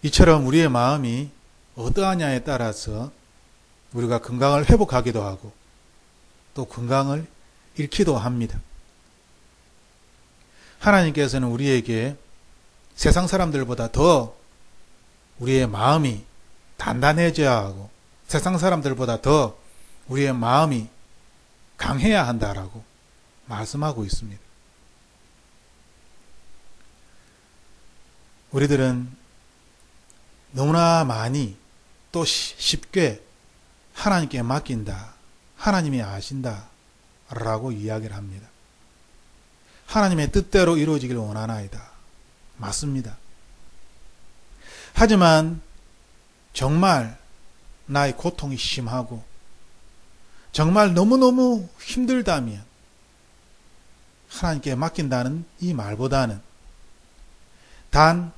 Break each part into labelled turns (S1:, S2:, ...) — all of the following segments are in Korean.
S1: 이처럼 우리의 마음이 어떠하냐에 따라서 우리가 건강을 회복하기도 하고 또 건강을 잃기도 합니다. 하나님께서는 우리에게 세상 사람들보다 더 우리의 마음이 단단해져야 하고 세상 사람들보다 더 우리의 마음이 강해야 한다라고 말씀하고 있습니다. 우리들은 너무나 많이 또 쉽게 하나님께 맡긴다, 하나님이 아신다 라고 이야기를 합니다. 하나님의 뜻대로 이루어지길 원하나이다. 맞습니다. 하지만 정말 나의 고통이 심하고 정말 너무너무 힘들다면 하나님께 맡긴다는 이 말보다는 단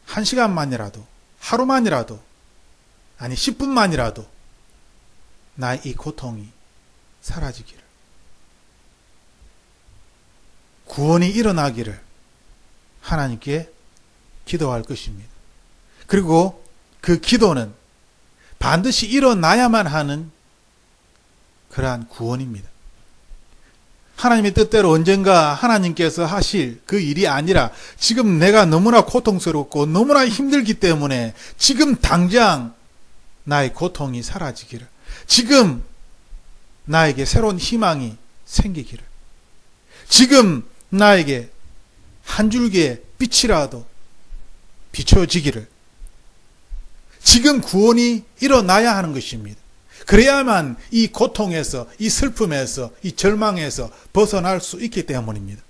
S1: 1시간만이라도 하루만이라도 아니 10분만이라도 나의 이 고통이 사라지기를 구원이 일어나기를 하나님께 기도할 것입니다. 그리고 그 기도는 반드시 일어나야만 하는 그러한 구원입니다. 하나님의 뜻대로 언젠가 하나님께서 하실 그 일이 아니라 지금 내가 너무나 고통스럽고 너무나 힘들기 때문에 지금 당장 나의 고통이 사라지기를, 지금 나에게 새로운 희망이 생기기를, 지금 나에게 한 줄기의 빛이라도 비춰지기를, 지금 구원이 일어나야 하는 것입니다. 그래야만 이 고통에서, 이 슬픔에서, 이 절망에서 벗어날 수 있기 때문입니다.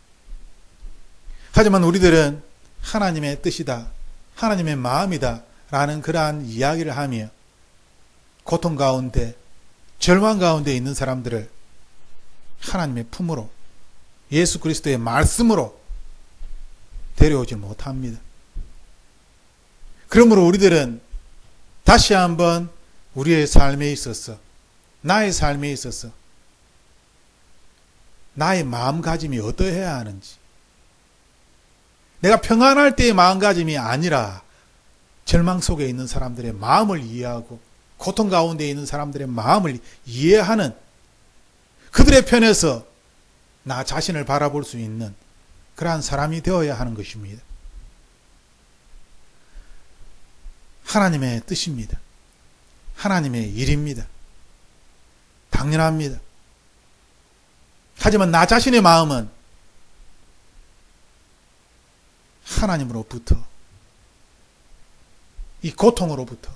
S1: 하지만 우리들은 하나님의 뜻이다, 하나님의 마음이다 라는 그러한 이야기를 하며 고통 가운데, 절망 가운데 있는 사람들을 하나님의 품으로, 예수 그리스도의 말씀으로 데려오지 못합니다. 그러므로 우리들은 다시 한번 우리의 삶에 있어서, 나의 삶에 있어서 나의 마음가짐이 어떠해야 하는지, 내가 평안할 때의 마음가짐이 아니라 절망 속에 있는 사람들의 마음을 이해하고 고통 가운데 있는 사람들의 마음을 이해하는, 그들의 편에서 나 자신을 바라볼 수 있는 그러한 사람이 되어야 하는 것입니다. 하나님의 뜻입니다. 하나님의 일입니다. 당연합니다. 하지만 나 자신의 마음은 하나님으로부터, 이 고통으로부터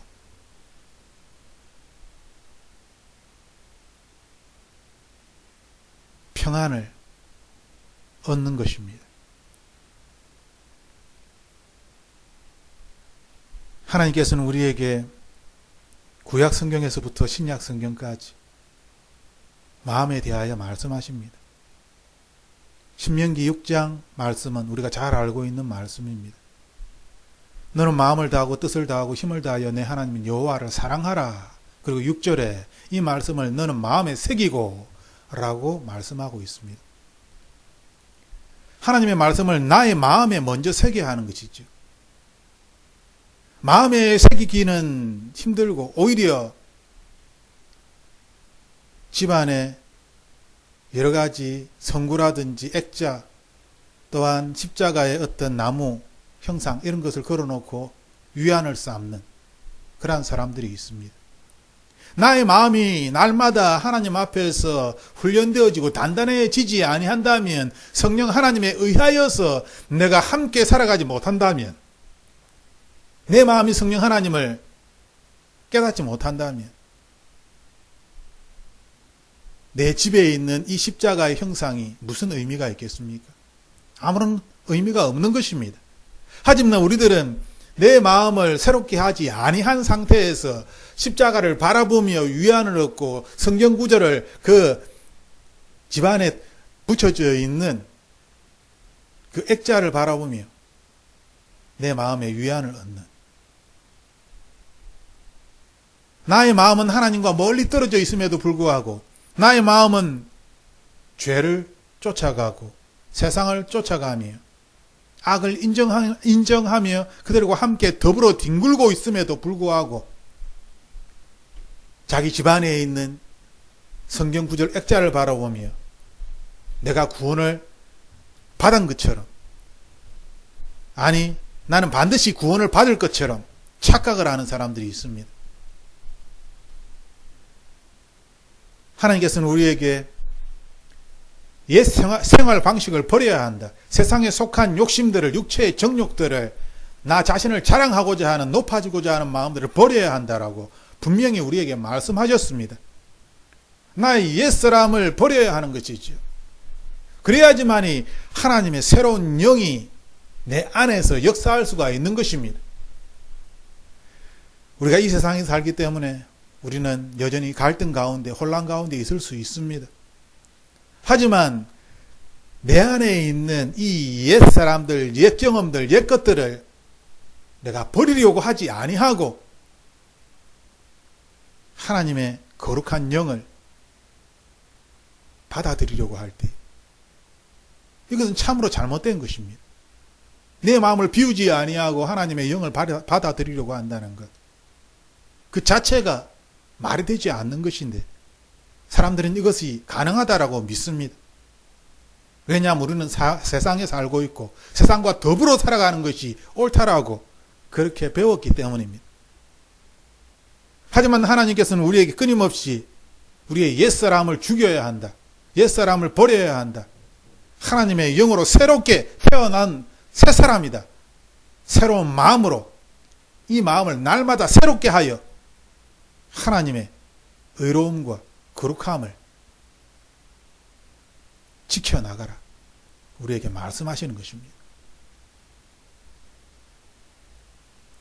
S1: 평안을 얻는 것입니다. 하나님께서는 우리에게 구약 성경에서부터 신약 성경까지 마음에 대하여 말씀하십니다. 신명기 6장 말씀은 우리가 잘 알고 있는 말씀입니다. 너는 마음을 다하고 뜻을 다하고 힘을 다하여 내 하나님 여호와를 사랑하라. 그리고 6절에 이 말씀을 너는 마음에 새기고 라고 말씀하고 있습니다. 하나님의 말씀을 나의 마음에 먼저 새겨야 하는 것이죠. 마음에 새기기는 힘들고 오히려 집안에 여러 가지 성구라든지 액자, 또한 십자가의 어떤 나무 형상 이런 것을 걸어놓고 위안을 쌓는 그러한 사람들이 있습니다. 나의 마음이 날마다 하나님 앞에서 훈련되어지고 단단해지지 아니한다면, 성령 하나님에 의하여서 내가 함께 살아가지 못한다면, 내 마음이 성령 하나님을 깨닫지 못한다면 내 집에 있는 이 십자가의 형상이 무슨 의미가 있겠습니까? 아무런 의미가 없는 것입니다. 하지만 우리들은 내 마음을 새롭게 하지 아니한 상태에서 십자가를 바라보며 위안을 얻고 성경 구절을 그 집안에 붙여져 있는 그 액자를 바라보며 내 마음에 위안을 얻는, 나의 마음은 하나님과 멀리 떨어져 있음에도 불구하고 나의 마음은 죄를 쫓아가고 세상을 쫓아가며 악을 인정하며 그들과 함께 더불어 뒹굴고 있음에도 불구하고 자기 집안에 있는 성경 구절 액자를 바라보며 내가 구원을 받은 것처럼, 아니 나는 반드시 구원을 받을 것처럼 착각을 하는 사람들이 있습니다. 하나님께서는 우리에게 옛 생활 방식을 버려야 한다. 세상에 속한 욕심들을, 육체의 정욕들을, 나 자신을 자랑하고자 하는, 높아지고자 하는 마음들을 버려야 한다라고 분명히 우리에게 말씀하셨습니다. 나의 옛사람을 버려야 하는 것이죠. 그래야지만이 하나님의 새로운 영이 내 안에서 역사할 수가 있는 것입니다. 우리가 이 세상에 살기 때문에 우리는 여전히 갈등 가운데, 혼란 가운데 있을 수 있습니다. 하지만 내 안에 있는 이 옛 사람들, 옛 경험들, 옛 것들을 내가 버리려고 하지 아니하고 하나님의 거룩한 영을 받아들이려고 할 때, 이것은 참으로 잘못된 것입니다. 내 마음을 비우지 아니하고 하나님의 영을 받아들이려고 한다는 것, 그 자체가 말이 되지 않는 것인데 사람들은 이것이 가능하다라고 믿습니다. 왜냐하면 우리는 세상에 살고 있고 세상과 더불어 살아가는 것이 옳다라고 그렇게 배웠기 때문입니다. 하지만 하나님께서는 우리에게 끊임없이 우리의 옛사람을 죽여야 한다, 옛사람을 버려야 한다, 하나님의 영으로 새롭게 태어난 새 사람이다, 새로운 마음으로 이 마음을 날마다 새롭게 하여 하나님의 의로움과 거룩함을 지켜나가라, 우리에게 말씀하시는 것입니다.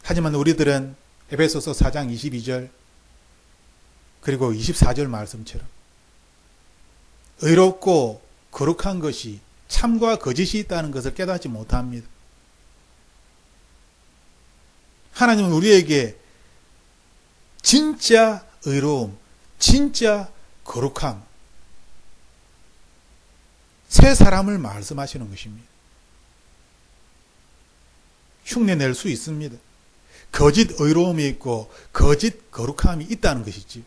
S1: 하지만 우리들은 에베소서 4장 22절 그리고 24절 말씀처럼 의롭고 거룩한 것이 참과 거짓이 있다는 것을 깨닫지 못합니다. 하나님은 우리에게 진짜 의로움, 진짜 거룩함, 새 사람을 말씀하시는 것입니다. 흉내낼 수 있습니다. 거짓 의로움이 있고 거짓 거룩함이 있다는 것이지.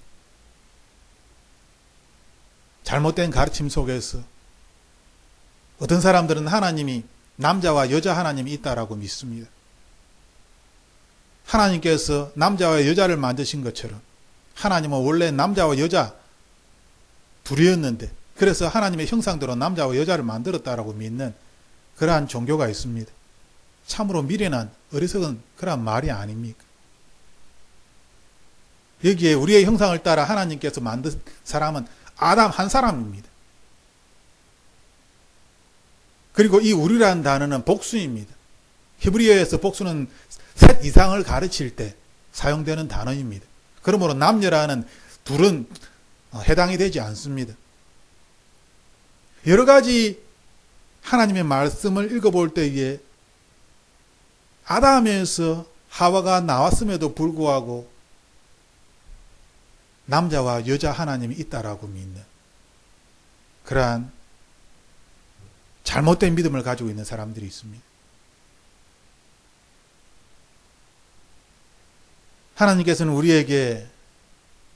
S1: 잘못된 가르침 속에서 어떤 사람들은 하나님이 남자와 여자 하나님이 있다라고 믿습니다. 하나님께서 남자와 여자를 만드신 것처럼 하나님은 원래 남자와 여자 둘이었는데 그래서 하나님의 형상대로 남자와 여자를 만들었다라고 믿는 그러한 종교가 있습니다. 참으로 미련한 어리석은 그러한 말이 아닙니까? 여기에 우리의 형상을 따라 하나님께서 만든 사람은 아담 한 사람입니다. 그리고 이 우리라는 단어는 복수입니다. 히브리어에서 복수는 셋 이상을 가르칠 때 사용되는 단어입니다. 그러므로 남녀라는 둘은 해당이 되지 않습니다. 여러 가지 하나님의 말씀을 읽어볼 때에 아담에서 하와가 나왔음에도 불구하고 남자와 여자 하나님이 있다라고 믿는 그러한 잘못된 믿음을 가지고 있는 사람들이 있습니다. 하나님께서는 우리에게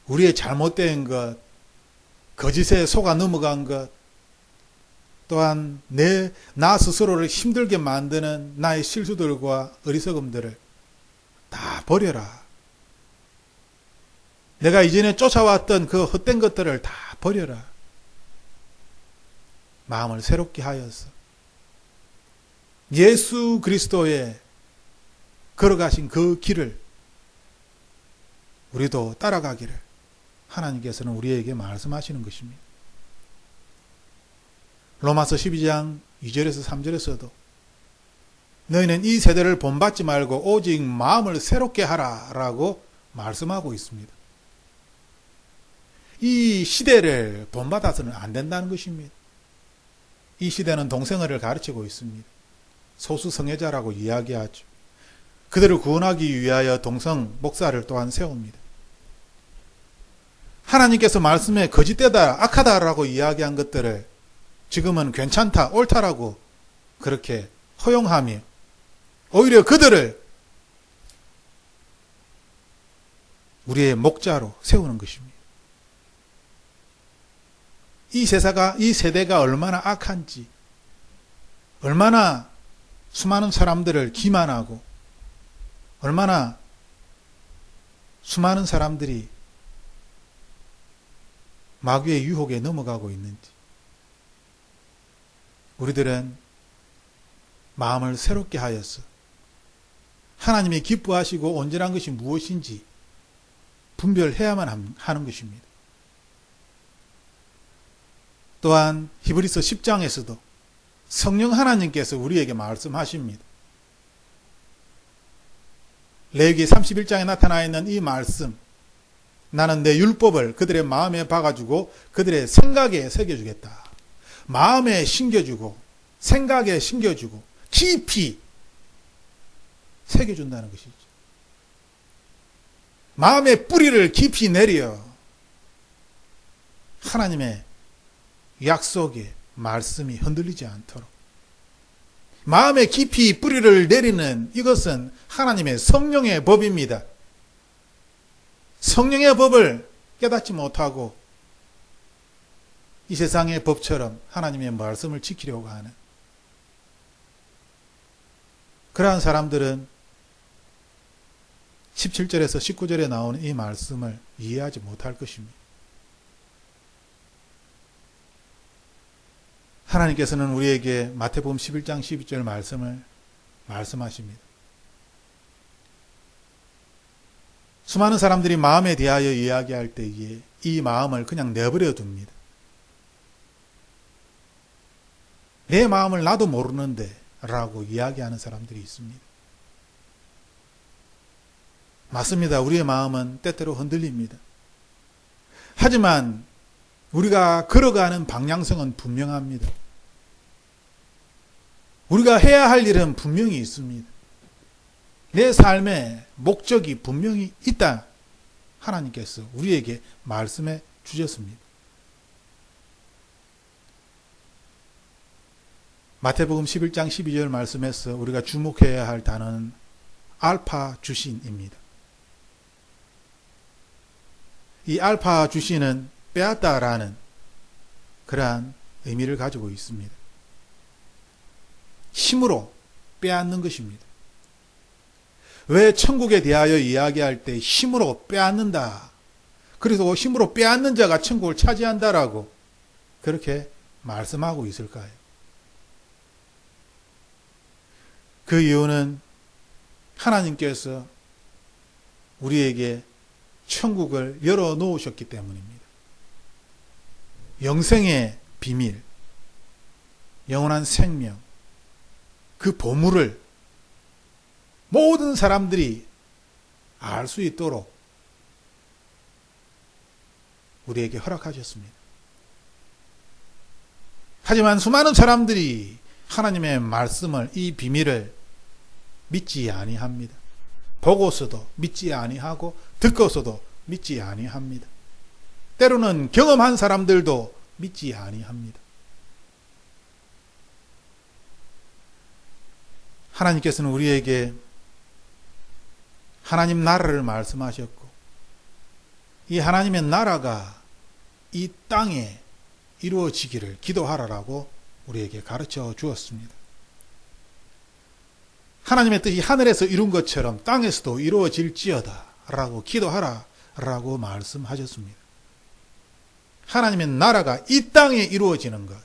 S1: 우리의 잘못된 것, 거짓에 속아 넘어간 것, 또한 나 스스로를 힘들게 만드는 나의 실수들과 어리석음들을 다 버려라. 내가 이전에 쫓아왔던 그 헛된 것들을 다 버려라. 마음을 새롭게 하여서 예수 그리스도의 걸어가신 그 길을 우리도 따라가기를 하나님께서는 우리에게 말씀하시는 것입니다. 로마서 12장 2절에서 3절에서도 너희는 이 세대를 본받지 말고 오직 마음을 새롭게 하라 라고 말씀하고 있습니다. 이 시대를 본받아서는 안 된다는 것입니다. 이 시대는 동성애를 가르치고 있습니다. 소수 성애자라고 이야기하죠. 그들을 구원하기 위하여 동성 목사를 또한 세웁니다. 하나님께서 말씀에 거짓되다, 악하다라고 이야기한 것들을 지금은 괜찮다, 옳다라고 그렇게 허용하며 오히려 그들을 우리의 목자로 세우는 것입니다. 이 세대가 얼마나 악한지, 얼마나 수많은 사람들을 기만하고, 얼마나 수많은 사람들이 마귀의 유혹에 넘어가고 있는지, 우리들은 마음을 새롭게 하여서 하나님이 기뻐하시고 온전한 것이 무엇인지 분별해야만 하는 것입니다. 또한 히브리서 10장에서도 성령 하나님께서 우리에게 말씀하십니다. 레위기 31장에 나타나 있는 이 말씀, 나는 내 율법을 그들의 마음에 박아주고 그들의 생각에 새겨주겠다. 마음에 심겨주고 생각에 심겨주고 깊이 새겨준다는 것이죠. 마음의 뿌리를 깊이 내려 하나님의 약속의 말씀이 흔들리지 않도록 마음에 깊이 뿌리를 내리는 이것은 하나님의 성령의 법입니다. 성령의 법을 깨닫지 못하고 이 세상의 법처럼 하나님의 말씀을 지키려고 하는 그러한 사람들은 17절에서 19절에 나오는 이 말씀을 이해하지 못할 것입니다. 하나님께서는 우리에게 마태복음 11장 12절 말씀을 말씀하십니다. 수많은 사람들이 마음에 대하여 이야기할 때에 이 마음을 그냥 내버려 둡니다. 내 마음을 나도 모르는데 라고 이야기하는 사람들이 있습니다. 맞습니다. 우리의 마음은 때때로 흔들립니다. 하지만 우리가 걸어가는 방향성은 분명합니다. 우리가 해야 할 일은 분명히 있습니다. 내 삶의 목적이 분명히 있다. 하나님께서 우리에게 말씀해 주셨습니다. 마태복음 11장 12절 말씀에서 우리가 주목해야 할 단어는 알파 주신입니다. 이 알파 주신은 빼앗다라는 그러한 의미를 가지고 있습니다. 힘으로 빼앗는 것입니다. 왜 천국에 대하여 이야기할 때 힘으로 빼앗는다. 그래서 힘으로 빼앗는 자가 천국을 차지한다라고 그렇게 말씀하고 있을까요? 그 이유는 하나님께서 우리에게 천국을 열어놓으셨기 때문입니다. 영생의 비밀, 영원한 생명, 그 보물을 모든 사람들이 알 수 있도록 우리에게 허락하셨습니다. 하지만 수많은 사람들이 하나님의 말씀을, 이 비밀을 믿지 아니합니다. 보고서도 믿지 아니하고 듣고서도 믿지 아니합니다. 때로는 경험한 사람들도 믿지 아니합니다. 하나님께서는 우리에게 하나님 나라를 말씀하셨고 이 하나님의 나라가 이 땅에 이루어지기를 기도하라라고 우리에게 가르쳐 주었습니다. 하나님의 뜻이 하늘에서 이룬 것처럼 땅에서도 이루어질지어다 라고 기도하라 라고 말씀하셨습니다. 하나님의 나라가 이 땅에 이루어지는 것,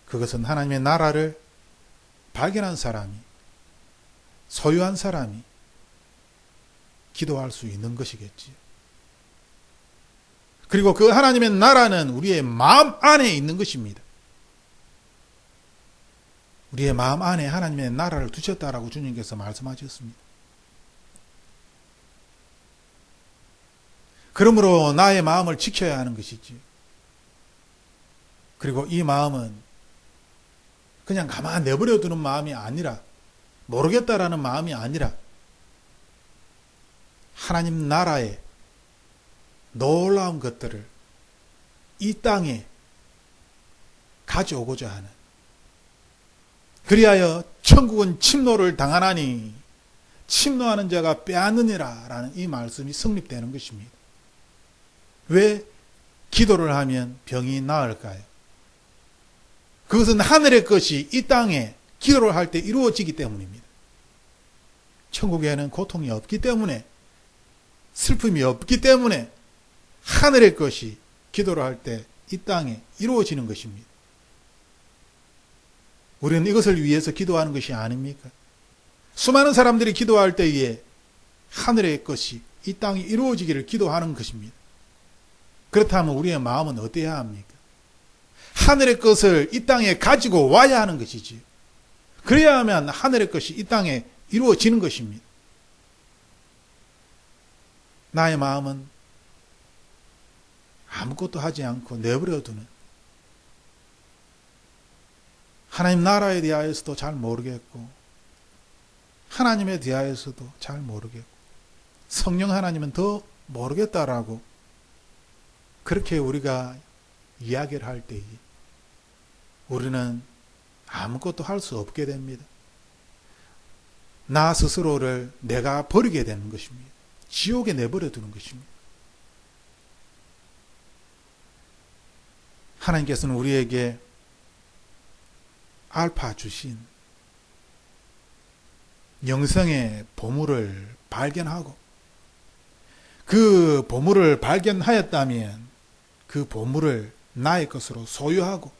S1: 그것은 하나님의 나라를 발견한 사람이, 소유한 사람이 기도할 수 있는 것이겠지요. 그리고 그 하나님의 나라는 우리의 마음 안에 있는 것입니다. 우리의 마음 안에 하나님의 나라를 두셨다라고 주님께서 말씀하셨습니다. 그러므로 나의 마음을 지켜야 하는 것이지요. 그리고 이 마음은 그냥 가만 내버려 두는 마음이 아니라, 모르겠다라는 마음이 아니라 하나님 나라의 놀라운 것들을 이 땅에 가져오고자 하는 그리하여 천국은 침노를 당하나니 침노하는 자가 빼앗느니라 라는 이 말씀이 성립되는 것입니다. 왜 기도를 하면 병이 나을까요? 그것은 하늘의 것이 이 땅에 기도를 할 때 이루어지기 때문입니다. 천국에는 고통이 없기 때문에, 슬픔이 없기 때문에 하늘의 것이 기도를 할 때 이 땅에 이루어지는 것입니다. 우리는 이것을 위해서 기도하는 것이 아닙니까? 수많은 사람들이 기도할 때에 하늘의 것이 이 땅에 이루어지기를 기도하는 것입니다. 그렇다면 우리의 마음은 어때야 합니까? 하늘의 것을 이 땅에 가지고 와야 하는 것이지요. 그래야 하면 하늘의 것이 이 땅에 이루어지는 것입니다. 나의 마음은 아무것도 하지 않고 내버려두는, 하나님 나라에 대하여서도 잘 모르겠고 하나님에 대하여서도 잘 모르겠고 성령 하나님은 더 모르겠다라고 그렇게 우리가 이야기를 할 때에 우리는 아무것도 할 수 없게 됩니다. 나 스스로를 내가 버리게 되는 것입니다. 지옥에 내버려 두는 것입니다. 하나님께서는 우리에게 알파 주신 영생의 보물을 발견하고 그 보물을 발견하였다면 그 보물을 나의 것으로 소유하고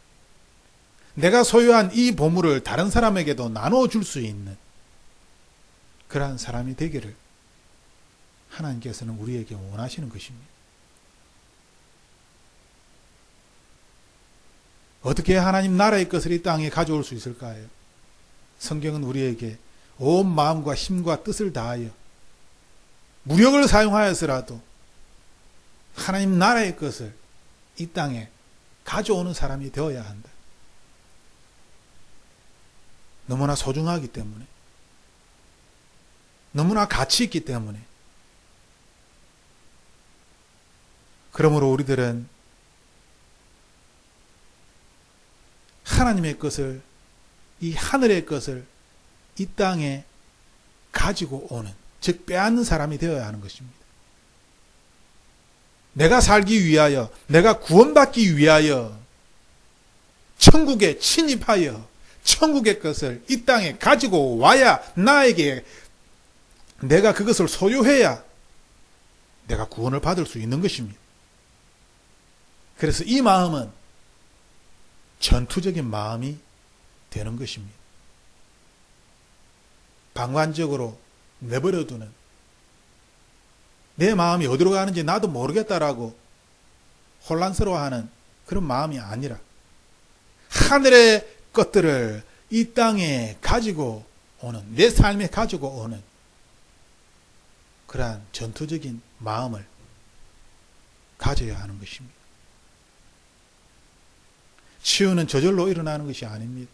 S1: 내가 소유한 이 보물을 다른 사람에게도 나눠줄 수 있는 그러한 사람이 되기를 하나님께서는 우리에게 원하시는 것입니다. 어떻게 하나님 나라의 것을 이 땅에 가져올 수 있을까요? 성경은 우리에게 온 마음과 힘과 뜻을 다하여 무력을 사용하여서라도 하나님 나라의 것을 이 땅에 가져오는 사람이 되어야 한다. 너무나 소중하기 때문에, 너무나 가치 있기 때문에. 그러므로 우리들은 하나님의 것을, 이 하늘의 것을 이 땅에 가지고 오는, 즉 빼앗는 사람이 되어야 하는 것입니다. 내가 살기 위하여, 내가 구원받기 위하여 천국에 침입하여 천국의 것을 이 땅에 가지고 와야 나에게 내가 그것을 소유해야 내가 구원을 받을 수 있는 것입니다. 그래서 이 마음은 전투적인 마음이 되는 것입니다. 방관적으로 내버려두는, 내 마음이 어디로 가는지 나도 모르겠다라고 혼란스러워하는 그런 마음이 아니라 하늘의 것들을 이 땅에 가지고 오는, 내 삶에 가지고 오는 그러한 전투적인 마음을 가져야 하는 것입니다. 치유는 저절로 일어나는 것이 아닙니다.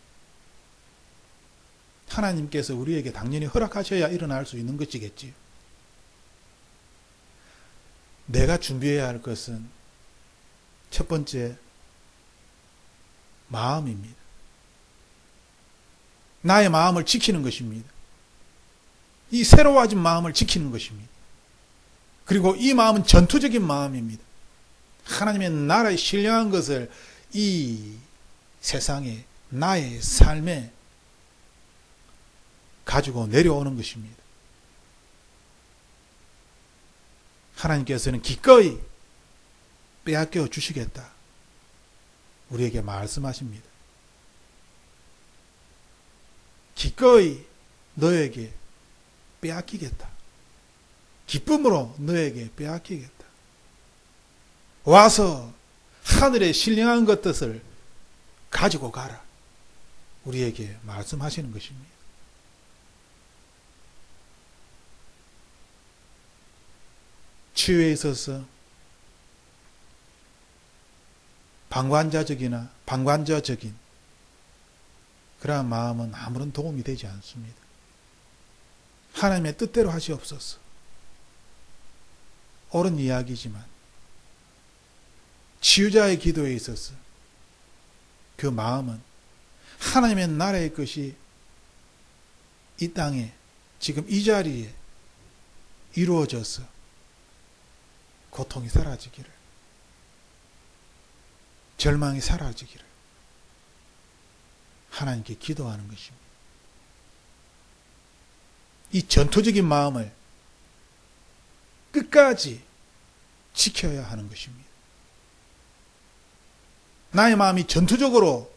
S1: 하나님께서 우리에게 당연히 허락하셔야 일어날 수 있는 것이겠지요. 내가 준비해야 할 것은 첫 번째, 마음입니다. 나의 마음을 지키는 것입니다. 이 새로워진 마음을 지키는 것입니다. 그리고 이 마음은 전투적인 마음입니다. 하나님의 나라에 신령한 것을 이 세상에, 나의 삶에 가지고 내려오는 것입니다. 하나님께서는 기꺼이 빼앗겨 주시겠다, 우리에게 말씀하십니다. 기꺼이 너에게 빼앗기겠다. 기쁨으로 너에게 빼앗기겠다. 와서 하늘의 신령한 것들을 가지고 가라, 우리에게 말씀하시는 것입니다. 치유에 있어서 방관자적인 그러한 마음은 아무런 도움이 되지 않습니다. 하나님의 뜻대로 하시옵소서. 옳은 이야기지만 치유자의 기도에 있어서 그 마음은 하나님의 나라의 것이 이 땅에 지금 이 자리에 이루어져서 고통이 사라지기를, 절망이 사라지기를 하나님께 기도하는 것입니다. 이 전투적인 마음을 끝까지 지켜야 하는 것입니다. 나의 마음이 전투적으로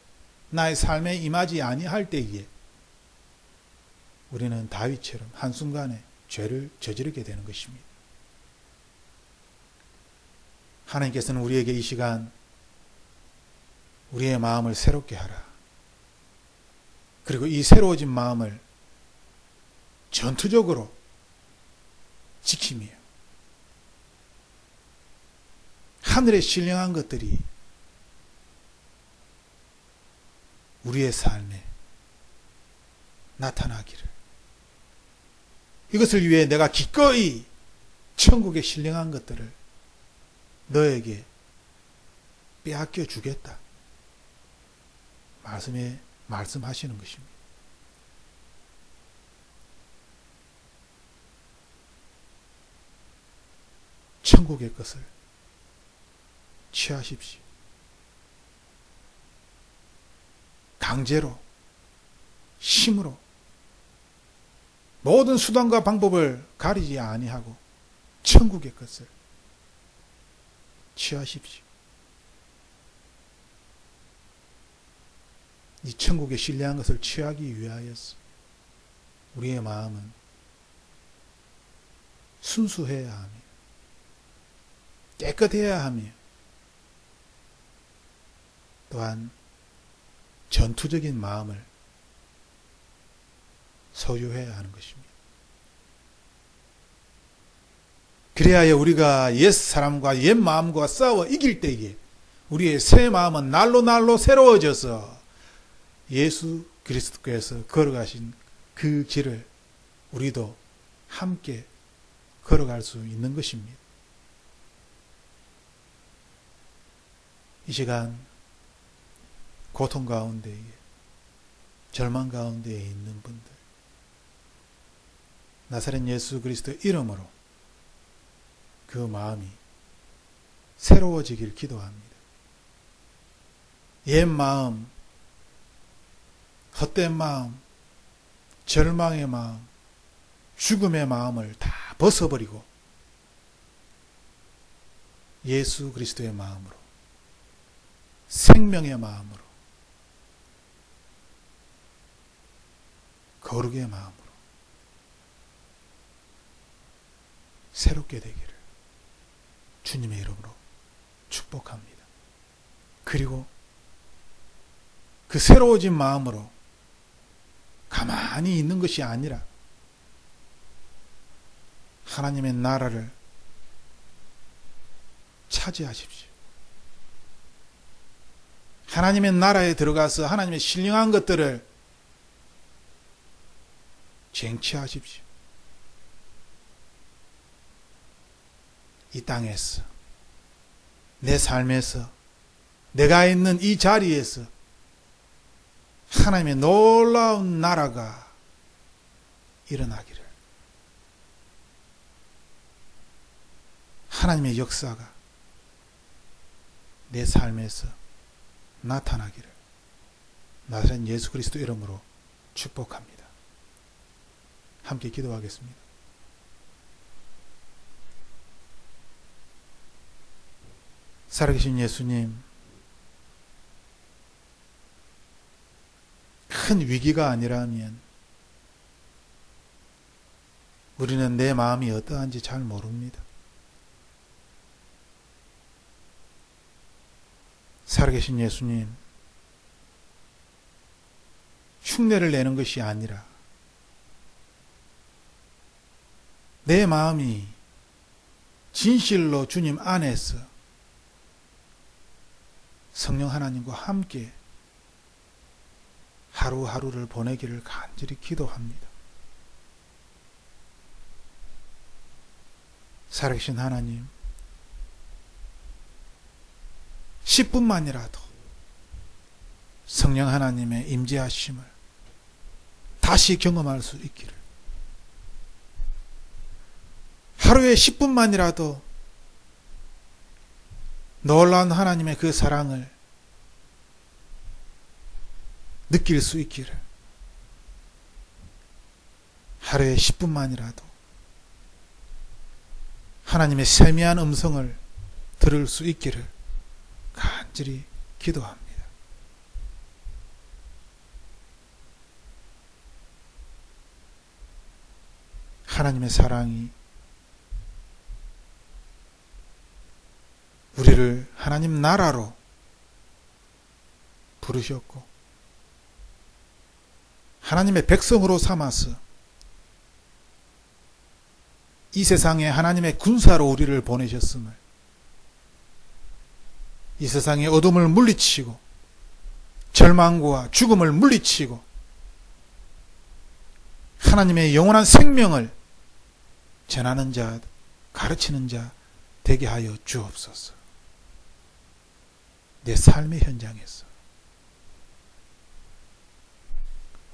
S1: 나의 삶에 임하지 아니할 때에 우리는 다윗처럼 한순간에 죄를 저지르게 되는 것입니다. 하나님께서는 우리에게 이 시간 우리의 마음을 새롭게 하라. 그리고 이 새로워진 마음을 전투적으로 지키며 하늘에 신령한 것들이 우리의 삶에 나타나기를, 이것을 위해 내가 기꺼이 천국의 신령한 것들을 너에게 빼앗겨 주겠다 말씀하시는 것입니다. 천국의 것을 취하십시오. 강제로, 힘으로, 모든 수단과 방법을 가리지 아니하고 천국의 것을 취하십시오. 이 천국의 신뢰한 것을 취하기 위하여서 우리의 마음은 순수해야 하며 깨끗해야 하며 또한 전투적인 마음을 소유해야 하는 것입니다. 그래야 우리가 옛 사람과 옛 마음과 싸워 이길 때에 우리의 새 마음은 날로 날로 새로워져서 예수 그리스도께서 걸어가신 그 길을 우리도 함께 걸어갈 수 있는 것입니다. 이 시간 고통 가운데에, 절망 가운데에 있는 분들, 나사렛 예수 그리스도 이름으로 그 마음이 새로워지길 기도합니다. 옛 마음, 헛된 마음, 절망의 마음, 죽음의 마음을 다 벗어버리고 예수 그리스도의 마음으로, 생명의 마음으로, 거룩의 마음으로 새롭게 되기를 주님의 이름으로 축복합니다. 그리고 그 새로워진 마음으로 가만히 있는 것이 아니라 하나님의 나라를 차지하십시오. 하나님의 나라에 들어가서 하나님의 신령한 것들을 쟁취하십시오. 이 땅에서, 내 삶에서, 내가 있는 이 자리에서 하나님의 놀라운 나라가 일어나기를, 하나님의 역사가 내 삶에서 나타나기를 나사렛 예수 그리스도 이름으로 축복합니다. 함께 기도하겠습니다. 살아계신 예수님, 큰 위기가 아니라면 우리는 내 마음이 어떠한지 잘 모릅니다. 살아계신 예수님, 흉내를 내는 것이 아니라 내 마음이 진실로 주님 안에서 성령 하나님과 함께 하루하루를 보내기를 간절히 기도합니다. 살아계신 하나님, 10분만이라도 성령 하나님의 임재하심을 다시 경험할 수 있기를, 하루에 10분만이라도 놀라운 하나님의 그 사랑을 느낄 수 있기를, 하루에 10분만이라도 하나님의 세미한 음성을 들을 수 있기를 간절히 기도합니다. 하나님의 사랑이 우리를 하나님 나라로 부르셨고 하나님의 백성으로 삼아서 이 세상에 하나님의 군사로 우리를 보내셨음을, 이 세상의 어둠을 물리치고 절망과 죽음을 물리치고 하나님의 영원한 생명을 전하는 자, 가르치는 자 되게 하여 주옵소서. 내 삶의 현장에서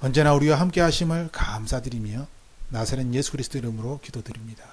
S1: 언제나 우리와 함께 하심을 감사드리며 나사렛 예수 그리스도 이름으로 기도드립니다.